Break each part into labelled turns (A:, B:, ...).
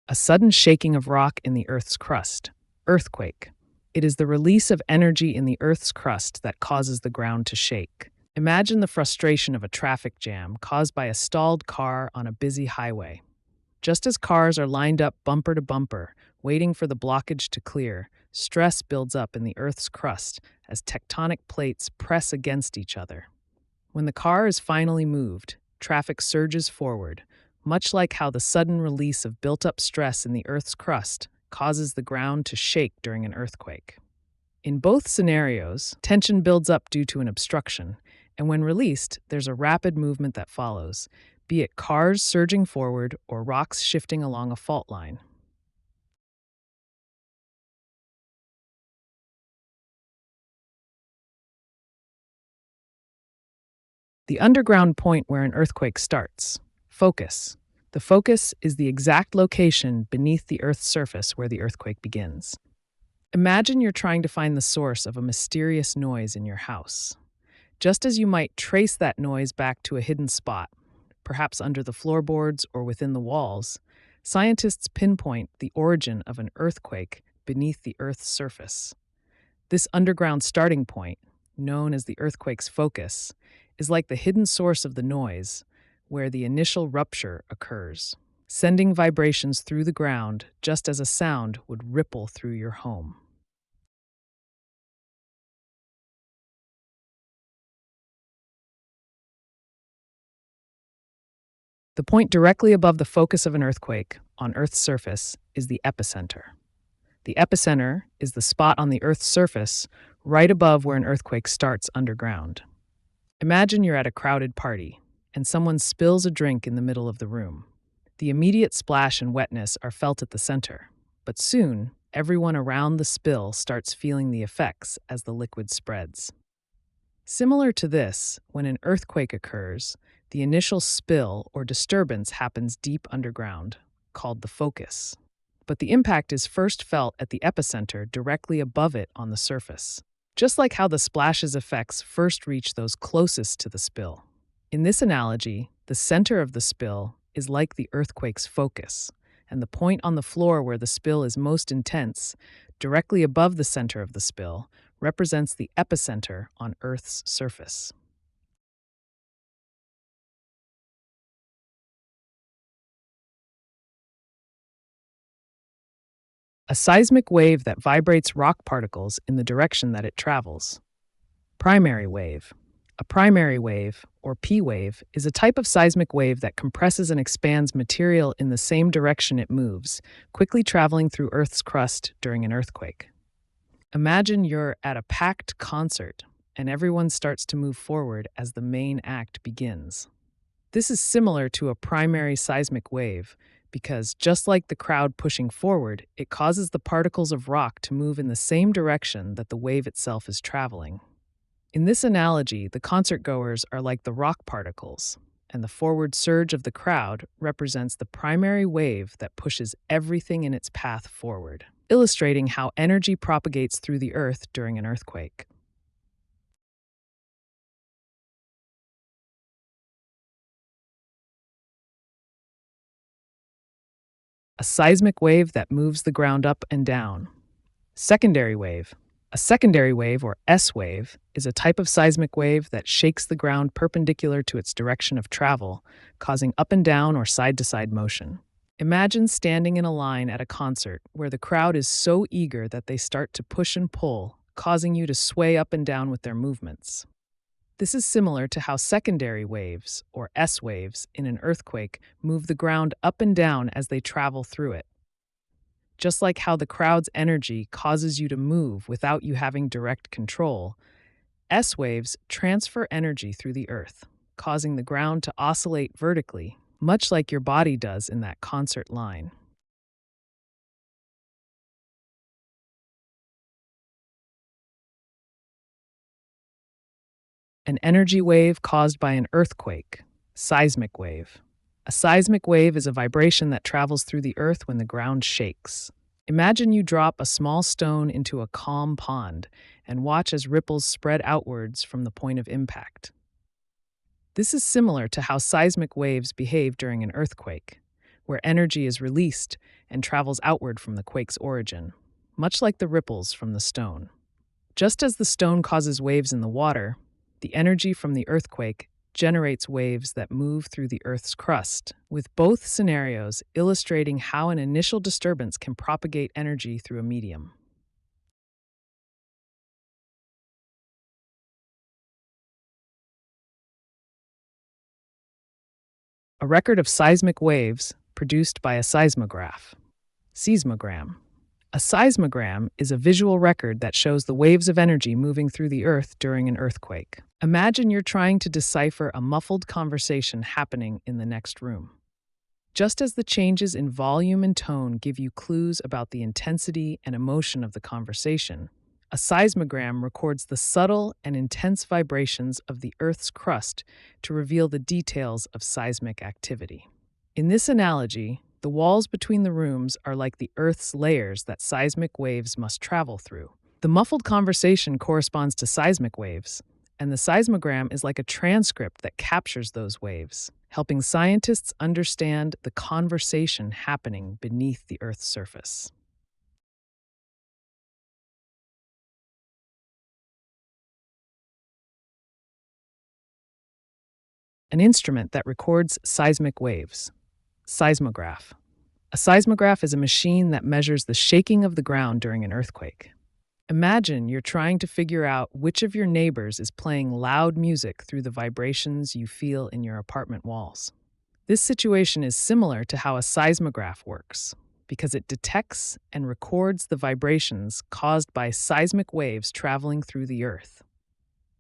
A: A sudden shaking of rock in the Earth's crust. Earthquake. It is the release of energy in the Earth's crust that causes the ground to shake. Imagine the frustration of a traffic jam caused by a stalled car on a busy highway. Just as cars are lined up bumper to bumper, waiting for the blockage to clear, stress builds up in the Earth's crust as tectonic plates press against each other. When the car is finally moved, traffic surges forward, much like how the sudden release of built-up stress in the Earth's crust causes the ground to shake during an earthquake. In both scenarios, tension builds up due to an obstruction, and when released, there's a rapid movement that follows, be it cars surging forward or rocks shifting along a fault line. The underground point where an earthquake starts. Focus. The focus is the exact location beneath the Earth's surface where the earthquake begins. Imagine you're trying to find the source of a mysterious noise in your house. Just as you might trace that noise back to a hidden spot, perhaps under the floorboards or within the walls, scientists pinpoint the origin of an earthquake beneath the Earth's surface. This underground starting point, known as the earthquake's focus, is like the hidden source of the noise, where the initial rupture occurs, sending vibrations through the ground just as a sound would ripple through your home. The point directly above the focus of an earthquake on Earth's surface is the epicenter. The epicenter is the spot on the Earth's surface right above where an earthquake starts underground. Imagine you're at a crowded party, and someone spills a drink in the middle of the room. The immediate splash and wetness are felt at the center, but soon, everyone around the spill starts feeling the effects as the liquid spreads. Similar to this, when an earthquake occurs, the initial spill or disturbance happens deep underground, called the focus. But the impact is first felt at the epicenter directly above it on the surface, just like how the splash's effects first reach those closest to the spill. In this analogy, the center of the spill is like the earthquake's focus, and the point on the floor where the spill is most intense, directly above the center of the spill, represents the epicenter on Earth's surface. A seismic wave that vibrates rock particles in the direction that it travels. Primary wave. A primary wave, or P wave, is a type of seismic wave that compresses and expands material in the same direction it moves, quickly traveling through Earth's crust during an earthquake. Imagine you're at a packed concert, and everyone starts to move forward as the main act begins. This is similar to a primary seismic wave because, just like the crowd pushing forward, it causes the particles of rock to move in the same direction that the wave itself is traveling. In this analogy, the concertgoers are like the rock particles, and the forward surge of the crowd represents the primary wave that pushes everything in its path forward, illustrating how energy propagates through the earth during an earthquake. A seismic wave that moves the ground up and down. Secondary wave. A secondary wave, or S wave, is a type of seismic wave that shakes the ground perpendicular to its direction of travel, causing up and down or side-to-side motion. Imagine standing in a line at a concert where the crowd is so eager that they start to push and pull, causing you to sway up and down with their movements. This is similar to how secondary waves, or S waves, in an earthquake move the ground up and down as they travel through it. Just like how the crowd's energy causes you to move without you having direct control, S waves transfer energy through the earth, causing the ground to oscillate vertically, much like your body does in that concert line. An energy wave caused by an earthquake. Seismic wave. A seismic wave is a vibration that travels through the earth when the ground shakes. Imagine you drop a small stone into a calm pond and watch as ripples spread outwards from the point of impact. This is similar to how seismic waves behave during an earthquake, where energy is released and travels outward from the quake's origin, much like the ripples from the stone. Just as the stone causes waves in the water, the energy from the earthquake generates waves that move through the Earth's crust, with both scenarios illustrating how an initial disturbance can propagate energy through a medium. A record of seismic waves produced by a seismograph. Seismogram. A seismogram is a visual record that shows the waves of energy moving through the Earth during an earthquake. Imagine you're trying to decipher a muffled conversation happening in the next room. Just as the changes in volume and tone give you clues about the intensity and emotion of the conversation, a seismogram records the subtle and intense vibrations of the Earth's crust to reveal the details of seismic activity. In this analogy, the walls between the rooms are like the Earth's layers that seismic waves must travel through. The muffled conversation corresponds to seismic waves, and the seismogram is like a transcript that captures those waves, helping scientists understand the conversation happening beneath the Earth's surface. An instrument that records seismic waves. Seismograph. A seismograph is a machine that measures the shaking of the ground during an earthquake. Imagine you're trying to figure out which of your neighbors is playing loud music through the vibrations you feel in your apartment walls. This situation is similar to how a seismograph works, because it detects and records the vibrations caused by seismic waves traveling through the Earth.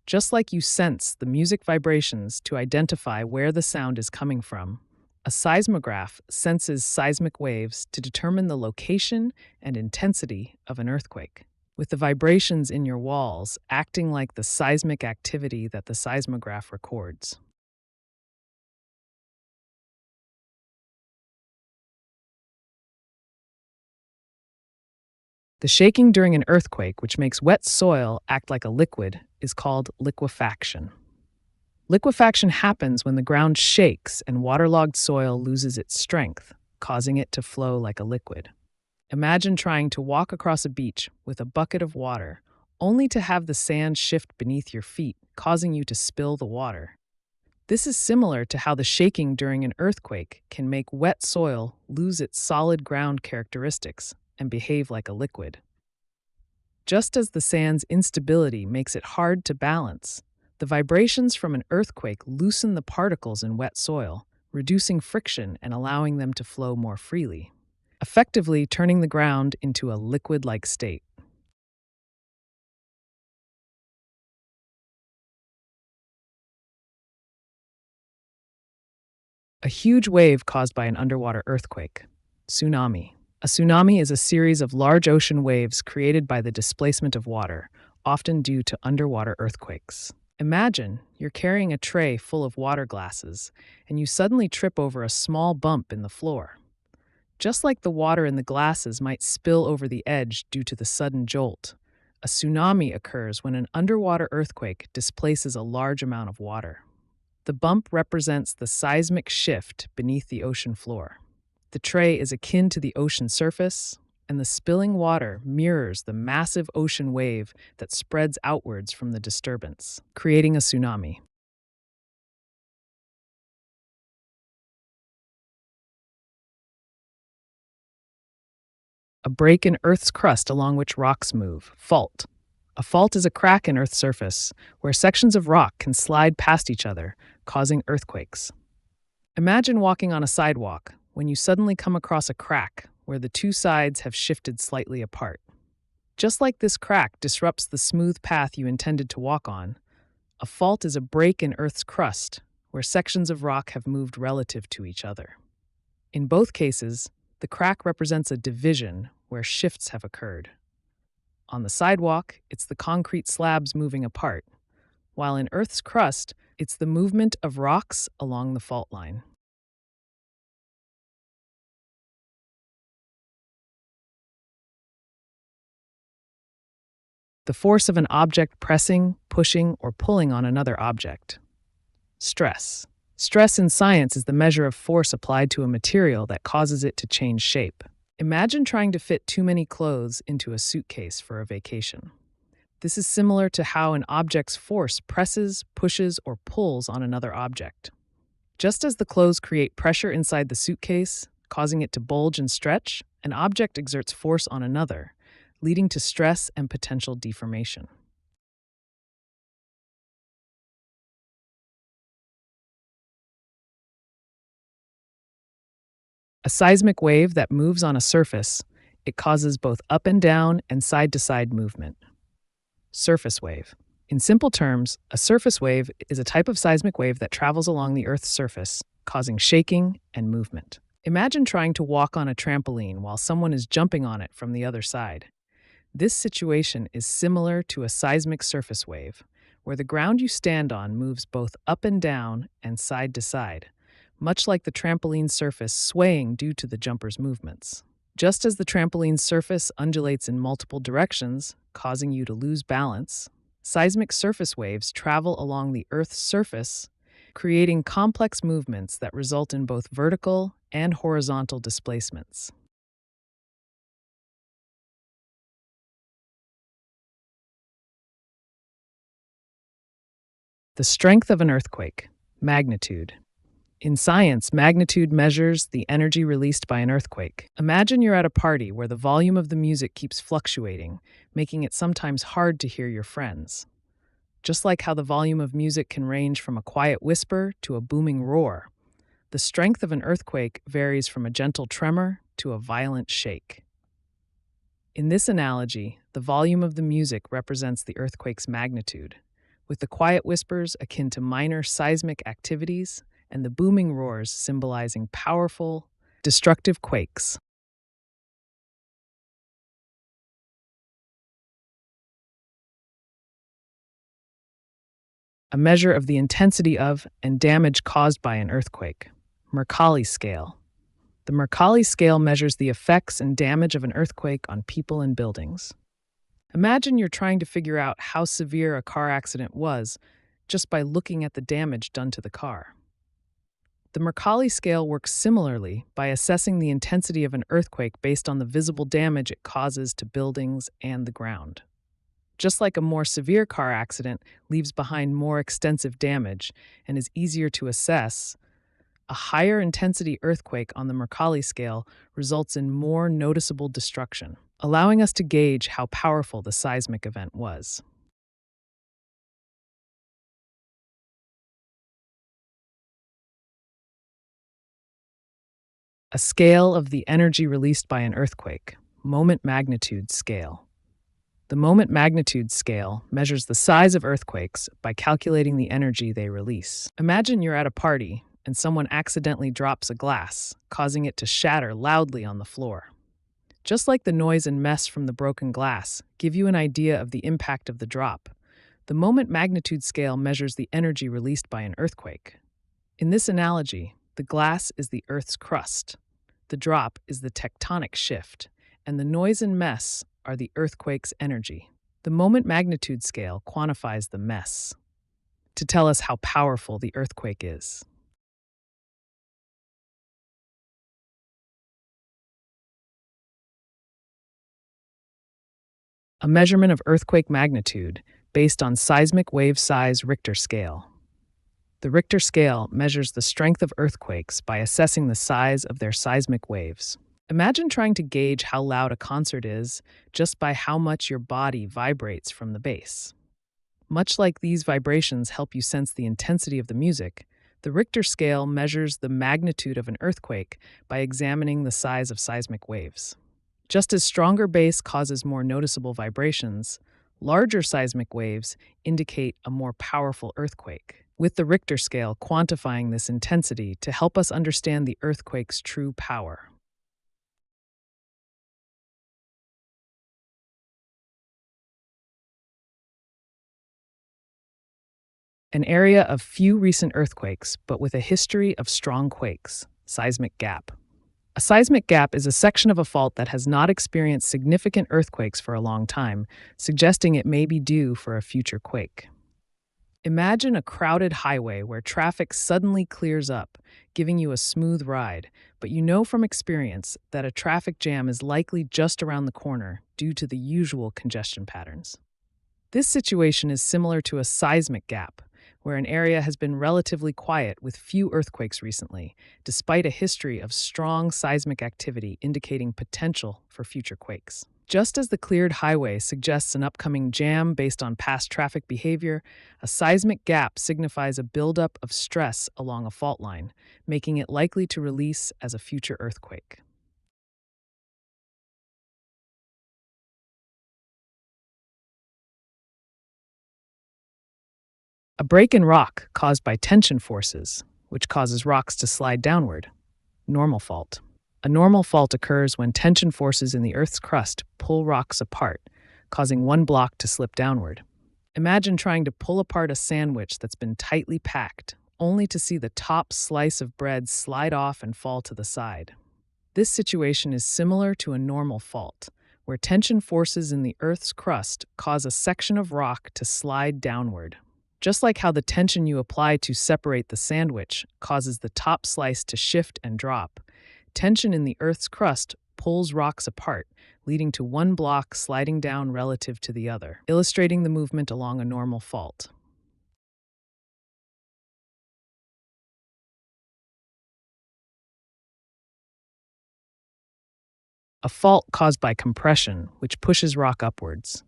A: Just like you sense the music vibrations to identify where the sound is coming from, a seismograph senses seismic waves to determine the location and intensity of an earthquake, with the vibrations in your walls acting like the seismic activity that the seismograph records. The shaking during an earthquake, which makes wet soil act like a liquid, is called liquefaction. Liquefaction happens when the ground shakes and waterlogged soil loses its strength, causing it to flow like a liquid. Imagine trying to walk across a beach with a bucket of water, only to have the sand shift beneath your feet, causing you to spill the water. This is similar to how the shaking during an earthquake can make wet soil lose its solid ground characteristics and behave like a liquid. Just as the sand's instability makes it hard to balance, the vibrations from an earthquake loosen the particles in wet soil, reducing friction and allowing them to flow more freely, effectively turning the ground into a liquid-like state. A huge wave caused by an underwater earthquake. Tsunami. A tsunami is a series of large ocean waves created by the displacement of water, often due to underwater earthquakes. Imagine you're carrying a tray full of water glasses, and you suddenly trip over a small bump in the floor. Just like the water in the glasses might spill over the edge due to the sudden jolt, a tsunami occurs when an underwater earthquake displaces a large amount of water. The bump represents the seismic shift beneath the ocean floor. The tray is akin to the ocean surface, and the spilling water mirrors the massive ocean wave that spreads outwards from the disturbance, creating a tsunami. A break in Earth's crust along which rocks move. Fault. A fault is a crack in Earth's surface where sections of rock can slide past each other, causing earthquakes. Imagine walking on a sidewalk when you suddenly come across a crack where the two sides have shifted slightly apart. Just like this crack disrupts the smooth path you intended to walk on, a fault is a break in Earth's crust where sections of rock have moved relative to each other. In both cases, the crack represents a division where shifts have occurred. On the sidewalk, it's the concrete slabs moving apart, while in Earth's crust, it's the movement of rocks along the fault line. The force of an object pressing, pushing, or pulling on another object. Stress. Stress in science is the measure of force applied to a material that causes it to change shape. Imagine trying to fit too many clothes into a suitcase for a vacation. This is similar to how an object's force presses, pushes, or pulls on another object. Just as the clothes create pressure inside the suitcase, causing it to bulge and stretch, an object exerts force on another, leading to stress and potential deformation. A seismic wave that moves on a surface, it causes both up and down and side to side movement. Surface wave. In simple terms, a surface wave is a type of seismic wave that travels along the Earth's surface, causing shaking and movement. Imagine trying to walk on a trampoline while someone is jumping on it from the other side. This situation is similar to a seismic surface wave, where the ground you stand on moves both up and down and side to side, much like the trampoline surface swaying due to the jumper's movements. Just as the trampoline surface undulates in multiple directions, causing you to lose balance, seismic surface waves travel along the Earth's surface, creating complex movements that result in both vertical and horizontal displacements. The strength of an earthquake. Magnitude. In science, magnitude measures the energy released by an earthquake. Imagine you're at a party where the volume of the music keeps fluctuating, making it sometimes hard to hear your friends. Just like how the volume of music can range from a quiet whisper to a booming roar, the strength of an earthquake varies from a gentle tremor to a violent shake. In this analogy, the volume of the music represents the earthquake's magnitude, with the quiet whispers akin to minor seismic activities and the booming roars symbolizing powerful, destructive quakes. A measure of the intensity of and damage caused by an earthquake. Mercalli scale. The Mercalli scale measures the effects and damage of an earthquake on people and buildings. Imagine you're trying to figure out how severe a car accident was just by looking at the damage done to the car. The Mercalli scale works similarly by assessing the intensity of an earthquake based on the visible damage it causes to buildings and the ground. Just like a more severe car accident leaves behind more extensive damage and is easier to assess, a higher intensity earthquake on the Mercalli scale results in more noticeable destruction, allowing us to gauge how powerful the seismic event was. A scale of the energy released by an earthquake, moment magnitude scale. The moment magnitude scale measures the size of earthquakes by calculating the energy they release. Imagine you're at a party and someone accidentally drops a glass, causing it to shatter loudly on the floor. Just like the noise and mess from the broken glass give you an idea of the impact of the drop, the moment magnitude scale measures the energy released by an earthquake. In this analogy, the glass is the Earth's crust, the drop is the tectonic shift, and the noise and mess are the earthquake's energy. The moment magnitude scale quantifies the mess to tell us how powerful the earthquake is. A measurement of earthquake magnitude based on seismic wave size Richter scale. The Richter scale measures the strength of earthquakes by assessing the size of their seismic waves. Imagine trying to gauge how loud a concert is just by how much your body vibrates from the bass. Much like these vibrations help you sense the intensity of the music, the Richter scale measures the magnitude of an earthquake by examining the size of seismic waves. Just as stronger bass causes more noticeable vibrations, larger seismic waves indicate a more powerful earthquake, with the Richter scale quantifying this intensity to help us understand the earthquake's true power. An area of few recent earthquakes, but with a history of strong quakes. Seismic gap. A seismic gap is a section of a fault that has not experienced significant earthquakes for a long time, suggesting it may be due for a future quake. Imagine a crowded highway where traffic suddenly clears up, giving you a smooth ride, but you know from experience that a traffic jam is likely just around the corner due to the usual congestion patterns. This situation is similar to a seismic gap, where an area has been relatively quiet with few earthquakes recently, despite a history of strong seismic activity indicating potential for future quakes. Just as the cleared highway suggests an upcoming jam based on past traffic behavior, a seismic gap signifies a buildup of stress along a fault line, making it likely to release as a future earthquake. A break in rock caused by tension forces, which causes rocks to slide downward. Normal fault. A normal fault occurs when tension forces in the Earth's crust pull rocks apart, causing one block to slip downward. Imagine trying to pull apart a sandwich that's been tightly packed, only to see the top slice of bread slide off and fall to the side. This situation is similar to a normal fault, where tension forces in the Earth's crust cause a section of rock to slide downward. Just like how the tension you apply to separate the sandwich causes the top slice to shift and drop, tension in the Earth's crust pulls rocks apart, leading to one block sliding down relative to the other, illustrating the movement along a normal fault. A fault caused by compression, which pushes rock upwards.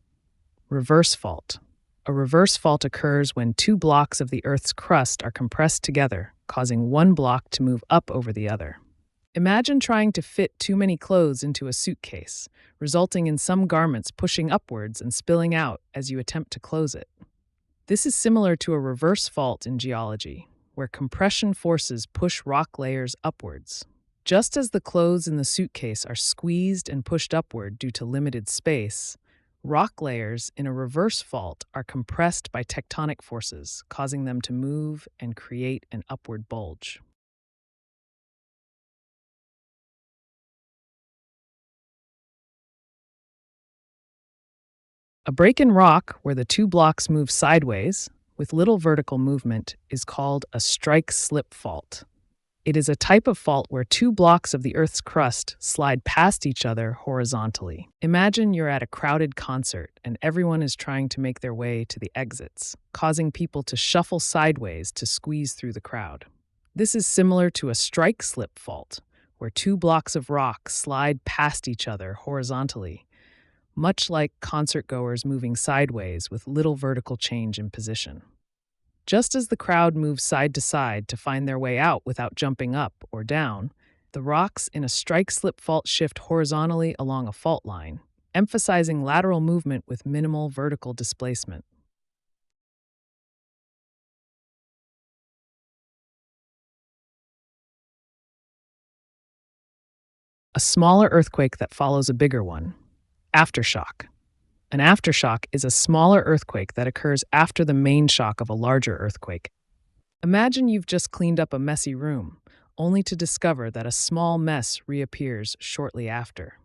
A: Reverse fault. A reverse fault occurs when two blocks of the Earth's crust are compressed together, causing one block to move up over the other. Imagine trying to fit too many clothes into a suitcase, resulting in some garments pushing upwards and spilling out as you attempt to close it. This is similar to a reverse fault in geology, where compression forces push rock layers upwards. Just as the clothes in the suitcase are squeezed and pushed upward due to limited space, rock layers in a reverse fault are compressed by tectonic forces, causing them to move and create an upward bulge. A break in rock where the two blocks move sideways, with little vertical movement, is called a strike-slip fault. It is a type of fault where two blocks of the Earth's crust slide past each other horizontally. Imagine you're at a crowded concert and everyone is trying to make their way to the exits, causing people to shuffle sideways to squeeze through the crowd. This is similar to a strike-slip fault, where two blocks of rock slide past each other horizontally, much like concertgoers moving sideways with little vertical change in position. Just as the crowd moves side to side to find their way out without jumping up or down, the rocks in a strike-slip fault shift horizontally along a fault line, emphasizing lateral movement with minimal vertical displacement. A smaller earthquake that follows a bigger one. Aftershock. An aftershock is a smaller earthquake that occurs after the main shock of a larger earthquake. Imagine you've just cleaned up a messy room, only to discover that a small mess reappears shortly after.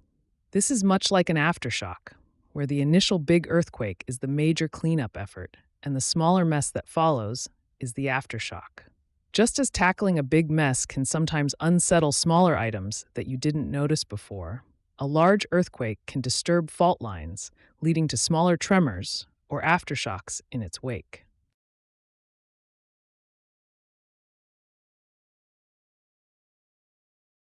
A: This is much like an aftershock, where the initial big earthquake is the major cleanup effort, and the smaller mess that follows is the aftershock. Just as tackling a big mess can sometimes unsettle smaller items that you didn't notice before, a large earthquake can disturb fault lines, leading to smaller tremors or aftershocks in its wake.